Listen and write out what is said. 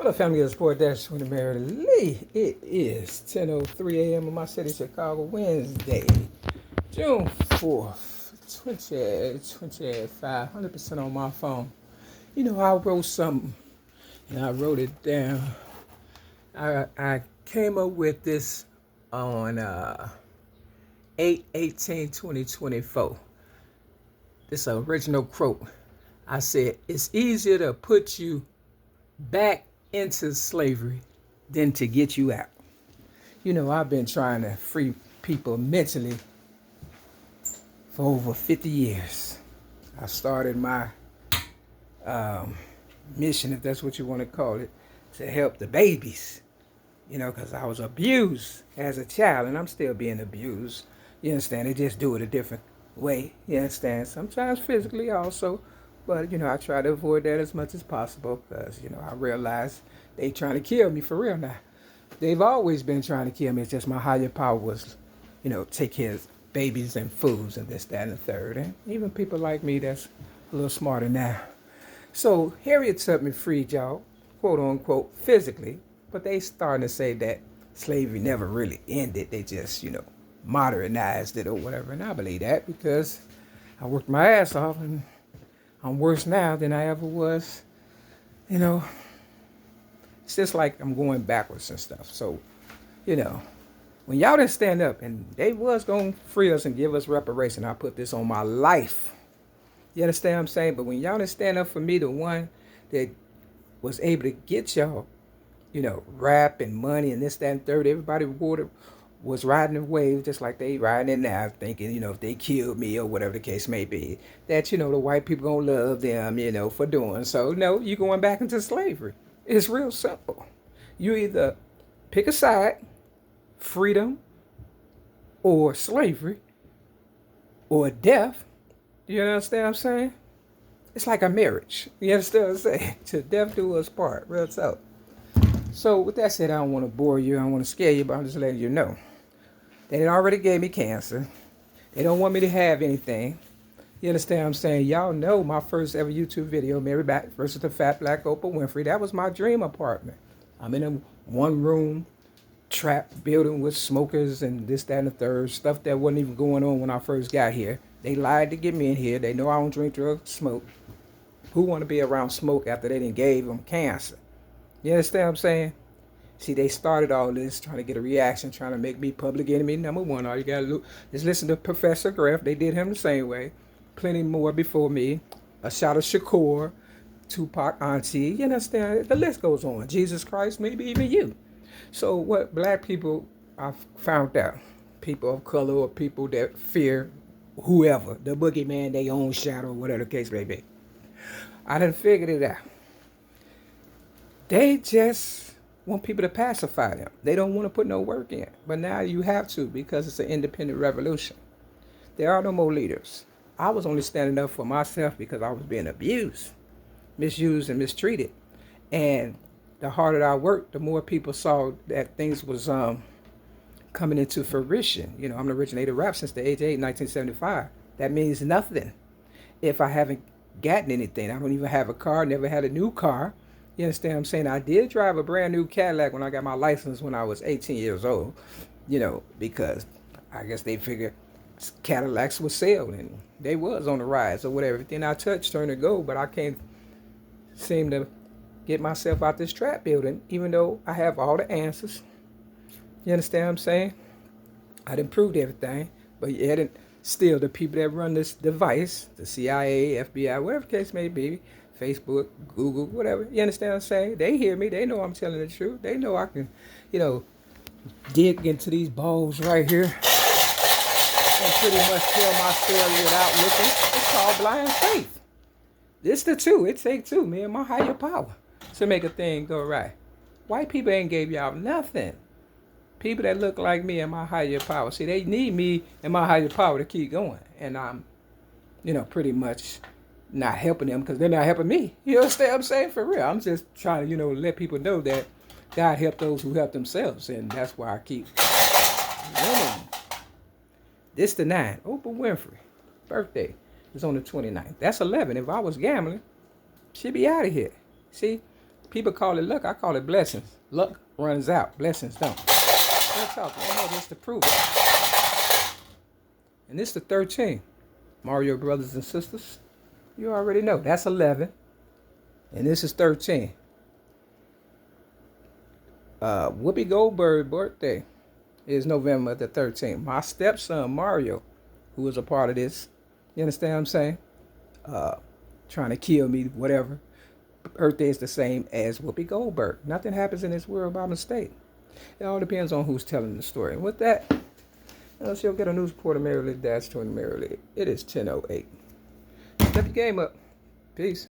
What up, family of the Sport Dash 20 Mary Lee? It is 10:03 a.m. in my city, Chicago, Wednesday, June 4th, 2025, 100% on my phone. You know, I wrote something and I wrote it down. I came up with this on 8/18/2024. This original quote. I said, it's easier to put you back into slavery than to get you out. You know, I've been trying to free people mentally for over 50 years. I started my mission, if that's what you want to call it, to help the babies. You know, because I was abused as a child, and I'm still being abused. You understand? They just do it a different way. You understand? Sometimes physically also. But, you know, I try to avoid that as much as possible because, you know, I realize they trying to kill me for real now. They've always been trying to kill me. It's just my higher power was, you know, take care of babies and foods and this, that, and the third. And even people like me that's a little smarter now. So Harriet Tubman freed y'all, quote unquote, physically. But they starting to say that slavery never really ended. They just, you know, modernized it or whatever. And I believe that because I worked my ass off and I'm worse now than I ever was. You know, it's just like I'm going backwards and stuff. So, you know, when y'all didn't stand up and they was going to free us and give us reparation, I put this on my life. You understand what I'm saying? But when y'all didn't stand up for me, the one that was able to get y'all, you know, rap and money and this, that, and third, everybody was riding the wave just like they riding it now, thinking, you know, if they killed me or whatever the case may be, that, you know, the white people gonna love them, you know, for doing so. No, you going back into slavery. It's real simple. You either pick a side, freedom, or slavery, or death. You understand what I'm saying? It's like a marriage. You understand what I'm saying? To death do us part. Real talk. So with that said, I don't want to bore you. I don't want to scare you, but I'm just letting you know. They already gave me cancer. They don't want me to have anything. You understand what I'm saying? Y'all know my first ever YouTube video, Mary Back versus the Fat Black Oprah Winfrey. That was my dream apartment. I'm in a one-room trap building with smokers and this, that, and the third. Stuff that wasn't even going on when I first got here. They lied to get me in here. They know I don't drink drugs, smoke. Who want to be around smoke after they done gave them cancer? You understand what I'm saying? See, they started all this trying to get a reaction, trying to make me public enemy number one. All you got to do is listen to Professor Greff. They did him the same way. Plenty more before me. A shot of Shakur, Tupac, Auntie. You understand? The list goes on. Jesus Christ, maybe even you. So what black people, I found out, people of color or people that fear whoever, the boogeyman, their own shadow, whatever the case may be. I done figured it out. They just want people to pacify them. They don't want to put no work in. But now you have to because it's an independent revolution. There are no more leaders. I was only standing up for myself because I was being abused, misused, and mistreated. And the harder I worked, the more people saw that things was coming into fruition. You know, I'm an originator rap since the age of 8, 1975. That means nothing if I haven't gotten anything. I don't even have a car, never had a new car. You understand what I'm saying? I did drive a brand new Cadillac when I got my license when I was 18 years old, you know, because I guess they figured Cadillacs would sell, and they was on the rise or whatever. Everything I touched turned to gold, but I can't seem to get myself out this trap building, even though I have all the answers. You understand what I'm saying? I done proved everything, but yet still the people that run this device, the CIA, FBI, whatever the case may be, Facebook, Google, whatever. You understand what I'm saying? They hear me. They know I'm telling the truth. They know I can, you know, dig into these balls right here and pretty much tell my story without looking. It's called blind faith. It's the two. It takes two, me and my higher power to make a thing go right. White people ain't gave y'all nothing. People that look like me and my higher power. See, they need me and my higher power to keep going. And I'm, you know, pretty much not helping them because they're not helping me. You understand what I'm saying? For real. I'm just trying to, you know, let people know that God help those who help themselves. And that's why I keep winning. This the 9. Oprah Winfrey. Birthday is on the 29th. That's 11. If I was gambling, she'd be out of here. See? People call it luck. I call it blessings. Luck runs out. Blessings don't. Let's talk. I know this to prove it. And this is the 13. Mario brothers and sisters. You already know. That's 11. And this is 13. Whoopi Goldberg's birthday is November the 13th. My stepson Mario, who was a part of this, you understand what I'm saying? Trying to kill me, whatever. Birthday is the same as Whoopi Goldberg. Nothing happens in this world by mistake. It all depends on who's telling the story. And with that, she'll get a news report of Mary Lee Dash to Mary Lee. It is 10:08. Step your game up. Peace.